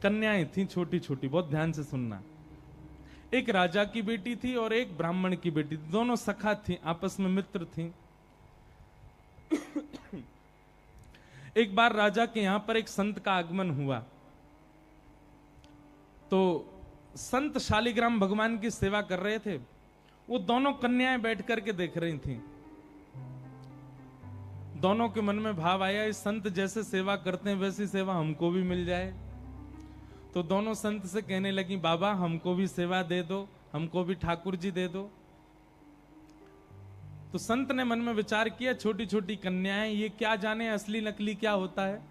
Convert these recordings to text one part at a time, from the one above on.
कन्याएं थी छोटी छोटी, बहुत ध्यान से सुनना। एक राजा की बेटी थी और एक ब्राह्मण की बेटी थी, दोनों सखा थी, आपस में मित्र थी। एक बार राजा के यहां पर एक संत का आगमन हुआ, तो संत शालिग्राम भगवान की सेवा कर रहे थे। वो दोनों कन्याएं बैठ करके देख रही थीं। दोनों के मन में भाव आया, इस संत जैसे सेवा करते हैं वैसी सेवा हमको भी मिल जाए। तो दोनों संत से कहने लगी, बाबा हमको भी सेवा दे दो, हमको भी ठाकुर जी दे दो। तो संत ने मन में विचार किया, छोटी छोटी कन्याएं, ये क्या जाने असली नकली क्या होता है।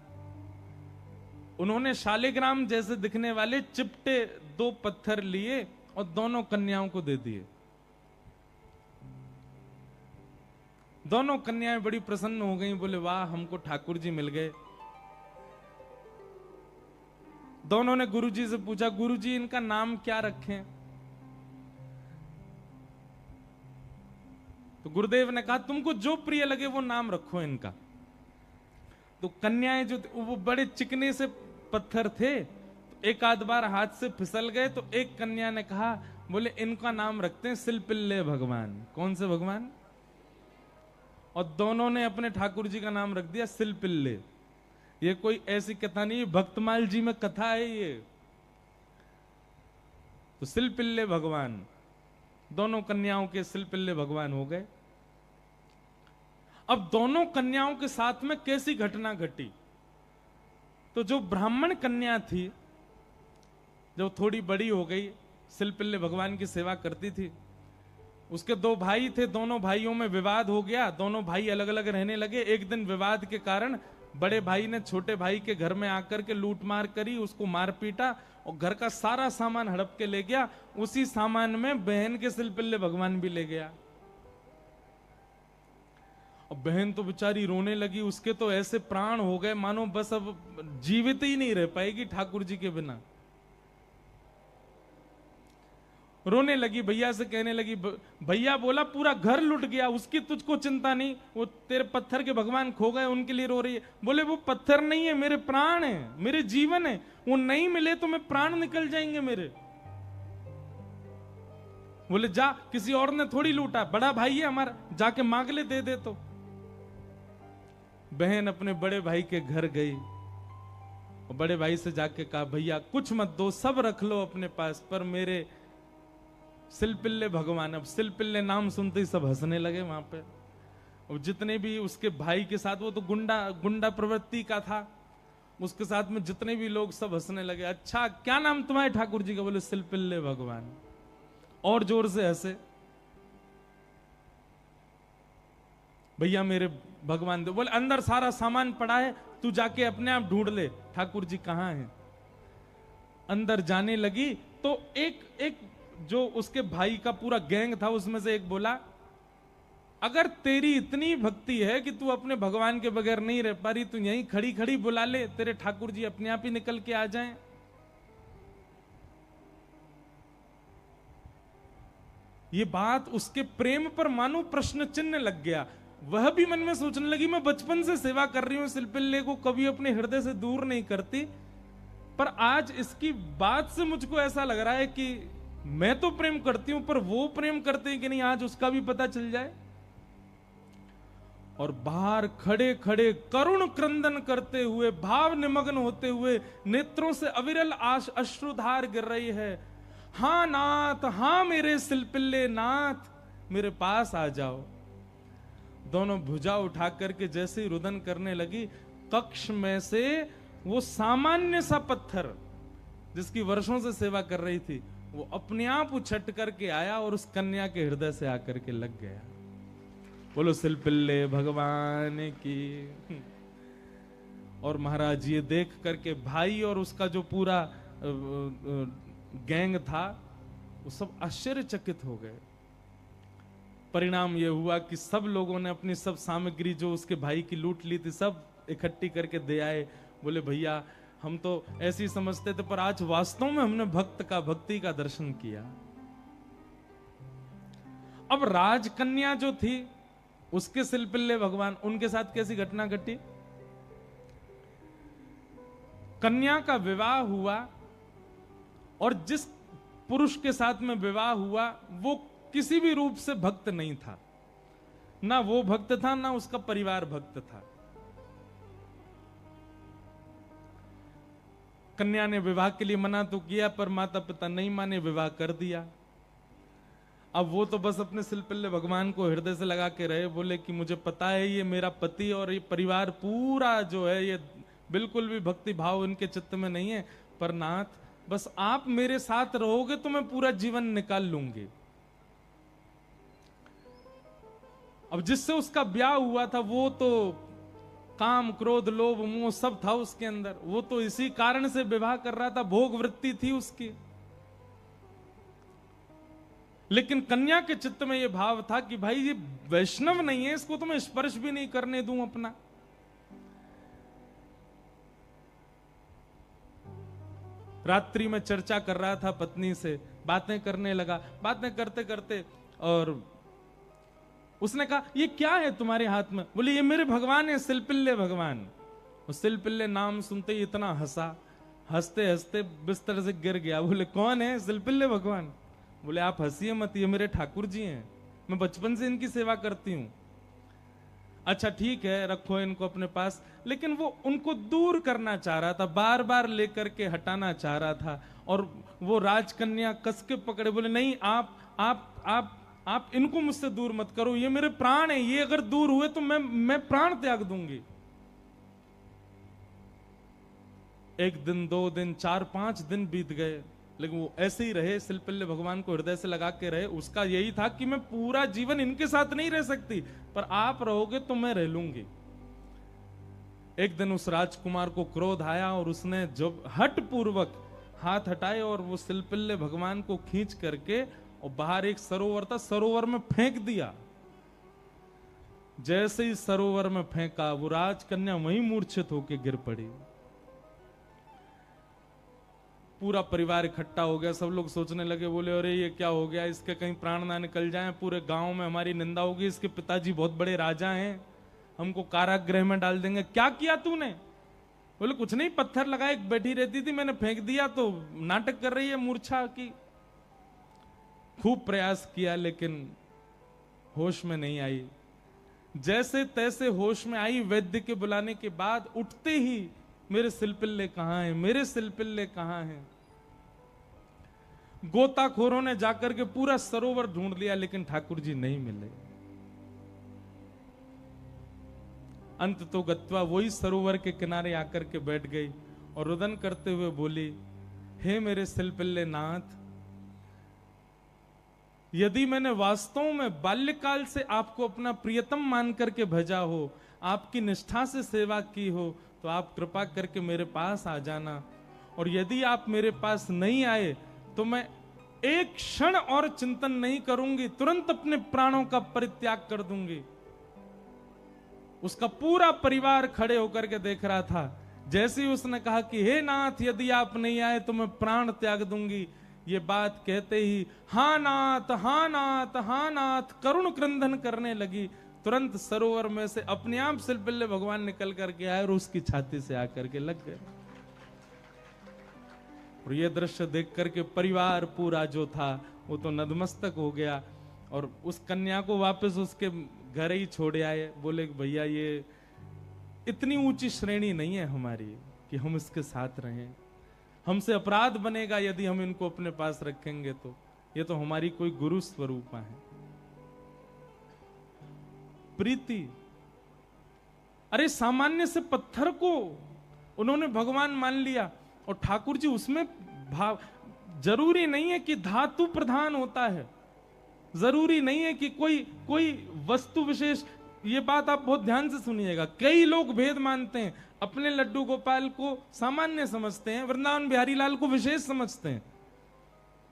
उन्होंने शालिग्राम जैसे दिखने वाले चिपटे 2 पत्थर लिए और दोनों कन्याओं को दे दिए। दोनों कन्याएं बड़ी प्रसन्न हो गईं, बोले वाह हमको ठाकुर जी मिल गए। दोनों ने गुरुजी से पूछा, गुरुजी इनका नाम क्या रखें। तो गुरुदेव ने कहा, तुमको जो प्रिय लगे वो नाम रखो इनका। तो कन्याएं जो वो बड़े चिकने से पत्थर थे, तो एक आध बार हाथ से फिसल गए। तो एक कन्या ने कहा, बोले इनका नाम रखते हैं सिलपिल्ले भगवान। कौन से भगवान? और दोनों ने अपने ठाकुर जी का नाम रख दिया सिलपिल्ले। ये कोई ऐसी कथा नहीं, भक्तमाल जी में कथा है ये। तो सिलपिल्ले भगवान, दोनों कन्याओं के सिलपिल्ले भगवान हो गए। अब दोनों कन्याओं के साथ में कैसी घटना घटी। तो जो ब्राह्मण कन्या थी, जब थोड़ी बड़ी हो गई, सिलपिल्ले भगवान की सेवा करती थी। उसके 2 भाई थे, दोनों भाइयों में विवाद हो गया, दोनों भाई अलग अलग रहने लगे। एक दिन विवाद के कारण बड़े भाई ने छोटे भाई के घर में आकर के लूट मार करी, उसको मार पीटा और घर का सारा सामान हड़प के ले गया। उसी सामान में बहन के सिलपिल्ले भगवान भी ले गया। और बहन तो बेचारी रोने लगी, उसके तो ऐसे प्राण हो गए मानो बस अब जीवित ही नहीं रह पाएगी ठाकुर जी के बिना। रोने लगी, भैया से कहने लगी, भैया बोला पूरा घर लुट गया, उसकी तुझको चिंता नहीं, वो तेरे पत्थर के भगवान खो गए उनके लिए रो रही है। बोले वो पत्थर नहीं है, मेरे प्राण है, मेरे जीवन है, वो नहीं मिले तो मैं प्राण निकल जाएंगे मेरे। बोले जा, किसी और ने थोड़ी लूटा, बड़ा भाई है हमारा, जाके मांग ले, दे दे। तो बहन अपने बड़े भाई के घर गई और बड़े भाई से जाके कहा, भैया कुछ मत दो, सब रख लो अपने पास, पर मेरे सिलपिल्ले भगवान। अब सिलपिल्ले नाम सुनते ही सब हंसने लगे वहां पे। और जितने भी उसके भाई के साथ, वो तो गुंडा प्रवृत्ति का था, उसके साथ में जितने भी लोग सब हंसने लगे। अच्छा क्या नाम तुम्हारे ठाकुर जी का? बोले सिलपिल्ले भगवान। और जोर से हंसे। भैया मेरे भगवान दे। बोले अंदर सारा सामान पड़ा है, तू जाके अपने आप ढूंढ ले ठाकुर जी कहां हैं। अंदर जाने लगी तो एक जो उसके भाई का पूरा गैंग था, उसमें से एक बोला, अगर तेरी इतनी भक्ति है कि तू अपने भगवान के बगैर नहीं रह पा रही, तू यहीं खड़ी खड़ी बुला ले, तेरे ठाकुर जी अपने आप ही निकल के आ जाएं। ये बात उसके प्रेम पर मानो प्रश्न चिन्ह लग गया। वह भी मन में सोचने लगी, मैं बचपन से सेवा कर रही हूं सिलपिल्ले को, कभी अपने हृदय से दूर नहीं करती, पर आज इसकी बात से मुझको ऐसा लग रहा है कि मैं तो प्रेम करती हूं, पर वो प्रेम करते हैं कि नहीं, आज उसका भी पता चल जाए। और बाहर खड़े खड़े करुण क्रंदन करते हुए, भाव निमग्न होते हुए, नेत्रों से अविरल अश्रुधार गिर रही है। हां नाथ, हां मेरे सिलपिल्ले नाथ, मेरे पास आ जाओ। दोनों भुजा उठा करके जैसे ही रुदन करने लगी, कक्ष में से वो सामान्य सा पत्थर जिसकी वर्षों से सेवा कर रही थी, वो अपने आप उछट करके आया और उस कन्या के हृदय से आकर के लग गया। बोलो सिलपिल्ले भगवान की। और महाराज ये देख करके भाई और उसका जो पूरा गैंग था, वो सब आश्चर्यचकित हो गए। परिणाम यह हुआ कि सब लोगों ने अपनी सब सामग्री जो उसके भाई की लूट ली थी, सब इकट्ठी करके दे आए। बोले भैया हम तो ऐसी समझते थे, पर आज वास्तव में हमने भक्ति का दर्शन किया। अब राजकन्या जो थी, उसके सिलपिल्ले भगवान, उनके साथ कैसी घटना घटी। कन्या का विवाह हुआ और जिस पुरुष के साथ में विवाह हुआ वो किसी भी रूप से भक्त नहीं था, ना वो भक्त था ना उसका परिवार भक्त था। कन्या ने विवाह के लिए मना तो किया पर माता पिता नहीं माने, विवाह कर दिया। अब वो तो बस अपने सिलपिल्ले भगवान को हृदय से लगा के रहे, बोले कि मुझे पता है ये मेरा पति और ये परिवार पूरा जो है ये बिल्कुल भी भक्ति भाव इनके चित्त में नहीं है, पर नाथ बस आप मेरे साथ रहोगे तो मैं पूरा जीवन निकाल लूंगी। अब जिससे उसका ब्याह हुआ था वो तो काम क्रोध लोभ मोह सब था उसके अंदर, वो तो इसी कारण से विवाह कर रहा था, भोग वृत्ति थी उसकी। लेकिन कन्या के चित्त में यह भाव था कि भाई ये वैष्णव नहीं है, इसको तो मैं स्पर्श भी नहीं करने दूं अपना। रात्रि में चर्चा कर रहा था पत्नी से, बातें करने लगा, बातें करते करते और उसने कहा ये क्या है तुम्हारे हाथ में? बोले ये मेरे भगवान है, सिलपिल्ले भगवान। उस सिलपिल्ले नाम सुनते ही इतना हंसा, हंसते हंसते बिस्तर से गिर गया। बोले कौन है? सिलपिल्ले भगवान। बोले आप हंसिए मत, ये मेरे ठाकुर जी हैं, मैं बचपन से इनकी सेवा करती हूं। अच्छा ठीक है, रखो इनको अपने पास। लेकिन वो उनको दूर करना चाह रहा था, बार बार लेकर के हटाना चाह रहा था। और वो राजकन्या कस के पकड़े, बोले नहीं आप इनको मुझसे दूर मत करो, ये मेरे प्राण है, ये अगर दूर हुए तो मैं प्राण त्याग दूंगी। एक दिन, 2 दिन, 4-5 दिन बीत गए, लेकिन वो ऐसे ही रहे, सिलपिल्ले भगवान को हृदय से लगा के रहे। उसका यही था कि मैं पूरा जीवन इनके साथ नहीं रह सकती, पर आप रहोगे तो मैं रह लूंगी। एक दिन उस राजकुमार को क्रोध आया और उसने जब हट पूर्वक हाथ हटाए और वो सिलपिल्ले भगवान को खींच करके और बाहर एक सरोवर था, सरोवर में फेंक दिया। जैसे ही सरोवर में फेंका, वो राजकन्या वहीं मूर्छित होकर गिर पड़ी। पूरा परिवार इकट्ठा हो गया, सब लोग सोचने लगे, बोले अरे ये क्या हो गया, इसके कहीं प्राण ना निकल जाएं, पूरे गांव में हमारी निंदा होगी, इसके पिताजी बहुत बड़े राजा हैं, हमको कारागृह में डाल देंगे। क्या किया तूने? बोले कुछ नहीं, पत्थर लगाए, बैठी रहती थी, मैंने फेंक दिया तो नाटक कर रही है मूर्छा की। खूब प्रयास किया लेकिन होश में नहीं आई। जैसे तैसे होश में आई, वैद्य के बुलाने के बाद उठते ही मेरे सिलपिल्ले कहां हैं, मेरे सिलपिल्ले कहां हैं। गोताखोरों ने जाकर के पूरा सरोवर ढूंढ लिया लेकिन ठाकुर जी नहीं मिले। अंत तो गत्वा वही सरोवर के किनारे आकर के बैठ गई और रुदन करते हुए बोली, हे मेरे सिलपिल्ले नाथ, यदि मैंने वास्तव में बाल्यकाल से आपको अपना प्रियतम मान करके भेजा हो, आपकी निष्ठा से सेवा की हो, तो आप कृपा करके मेरे पास आ जाना। और यदि आप मेरे पास नहीं आए तो मैं एक क्षण और चिंतन नहीं करूंगी, तुरंत अपने प्राणों का परित्याग कर दूंगी। उसका पूरा परिवार खड़े होकर के देख रहा था। जैसे ही उसने कहा कि हे नाथ, यदि आप नहीं आए तो मैं प्राण त्याग दूंगी, ये बात कहते ही हाँ नाथ, हाँ नाथ, हाँ नाथ करुण क्रंदन करने लगी। तुरंत सरोवर में से अपने आप सिलपिल्ले भगवान निकल करके आए और उसकी छाती से आकर के लग गए। और ये दृश्य देख करके परिवार पूरा जो था वो तो नतमस्तक हो गया और उस कन्या को वापस उसके घर ही छोड़ आए। बोले भैया ये इतनी ऊंची श्रेणी नहीं है हमारी कि हम इसके साथ रहें, हमसे अपराध बनेगा यदि हम इनको अपने पास रखेंगे, तो ये तो हमारी कोई गुरु स्वरूपा है। प्रीति, अरे सामान्य से पत्थर को उन्होंने भगवान मान लिया और ठाकुर जी उसमें भाव। जरूरी नहीं है कि धातु प्रधान होता है, जरूरी नहीं है कि कोई वस्तु विशेष। ये बात आप बहुत ध्यान से सुनिएगा। कई लोग भेद मानते हैं, अपने लड्डू गोपाल को सामान्य समझते हैं, वृंदावन बिहारी लाल को विशेष समझते हैं।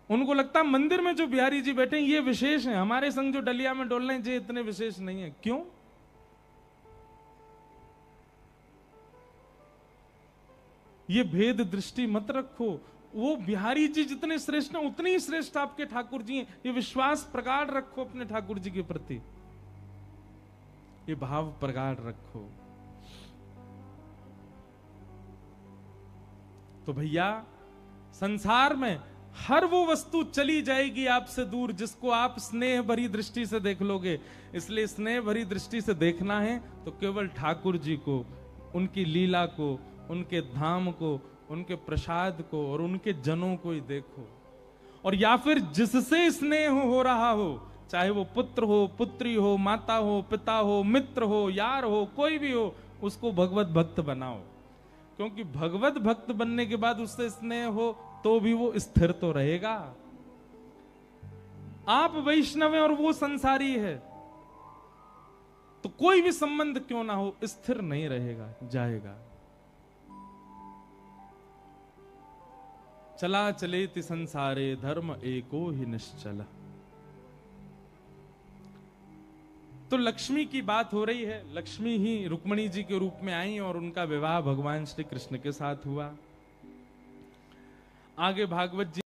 उनको लगता है मंदिर में जो बिहारी जी बैठे हैं ये विशेष हैं, हमारे संग जो डलिया में डोल रहे हैं ये इतने विशेष नहीं है। क्यों? ये भेद दृष्टि मत रखो। वो बिहारी जी जितने श्रेष्ठ हैं उतने ही श्रेष्ठ आपके ठाकुर जी हैं। ये विश्वास प्रगाढ़ रखो अपने ठाकुर जी के प्रति, ये भाव प्रगाढ़ रखो। तो भैया संसार में हर वो वस्तु चली जाएगी आपसे दूर जिसको आप स्नेह भरी दृष्टि से देख लोगे। इसलिए स्नेह भरी दृष्टि से देखना है तो केवल ठाकुर जी को, उनकी लीला को, उनके धाम को, उनके प्रसाद को और उनके जनों को ही देखो। और या फिर जिससे स्नेह हो रहा हो, चाहे वो पुत्र हो, पुत्री हो, माता हो, पिता हो, मित्र हो, यार हो, कोई भी हो, उसको भगवत भक्त बनाओ। क्योंकि भगवत भक्त बनने के बाद उससे स्नेह हो तो भी वो स्थिर तो रहेगा। आप वैष्णव हैं और वो संसारी है, तो कोई भी संबंध क्यों ना हो स्थिर नहीं रहेगा, जाएगा। चला चलेति संसारे धर्म एको ही निश्चल। तो लक्ष्मी की बात हो रही है। लक्ष्मी ही रुक्मिणी जी के रूप में आई और उनका विवाह भगवान श्री कृष्ण के साथ हुआ। आगे भागवत जी